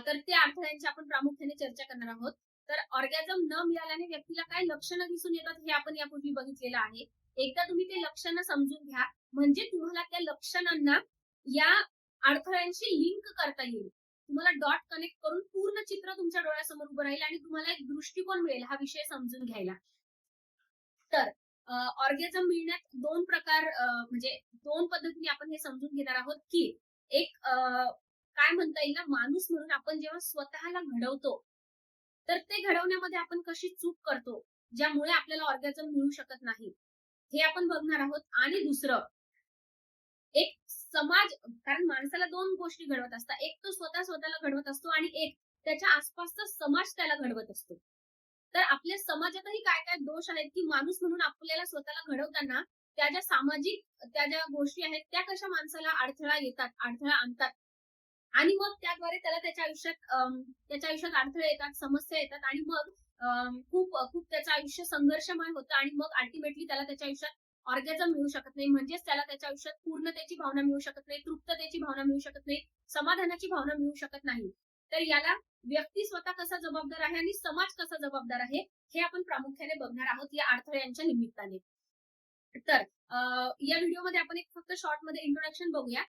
तर त्या अडथळ्यांची आपण प्रामुख्याने चर्चा करणार आहोत. तर ऑर्गॅझम न मिळाल्याने व्यक्तीला काय लक्षणं दिसून येतात हे आपण यापूर्वी बघितलेलं आहे. एकदा तुम्ही ते लक्षणं समजून घ्या, म्हणजे तुम्हाला त्या लक्षणांना या अडथळ्यांशी लिंक करता येईल. तुम्हाला डॉट कनेक्ट करून पूर्ण चित्र तुमच्या डोळ्यासमोर उभं राहील आणि तुम्हाला एक दृष्टिकोन मिळेल हा विषय समजून घ्यायला. तर ऑर्गॅझम मिळण्यात 2 प्रकार म्हणजे 2 पद्धतीने आपण हे समजून घेणार आहोत, की एक काय म्हणता येईल ना, माणूस म्हणून आपण जेव्हा स्वतःला घडवतो, तर ते घडवण्यामध्ये आपण कशी चूक करतो, ज्यामुळे आपल्याला ऑर्गॅझम मिळू शकत नाही, हे आपण बघणार आहोत. आणि दुसरं, एक समाज, कारण माणसाला 2 गोष्टी घडवत असतात. एक तो स्वतः स्वतःला घडवत असतो आणि एक त्याच्या आसपासचा समाज त्याला घडवत असतो. तर आपल्या समाजातही काय-काय दोष आहेत, की माणूस म्हणून आपल्याला स्वतःला घडवताना त्या ज्या सामाजिक त्या ज्या गोष्टी आहेत, त्या कशा माणसाला अडथळा येतात, अडथळा आणतात आणि मग त्याद्वारे त्याला त्याच्या आयुष्यात अडथळे येतात, समस्या येतात आणि मग खूप त्याचं आयुष्य संघर्षमय होतं आणि मग अल्टिमेटली त्याला त्याच्या आयुष्यात ऑर्गॅझम मिळू शकत नाही. म्हणजेच त्याला त्याच्या आयुष्यात पूर्णतेची भावना मिळू शकत नाही, तृप्ततेची भावना मिळू शकत नाही, समाधानाची भावना मिळू शकत नाही. तर याला व्यक्ती स्वतः कसा जबाबदार आहे आणि समाज कसा जबाबदार आहे, हे आपण प्रामुख्याने बघणार आहोत या अडथळ्यांच्या निमित्ताने. तर या व्हिडिओमध्ये आपण एक फक्त शॉर्टमध्ये इंट्रोडक्शन बघूया.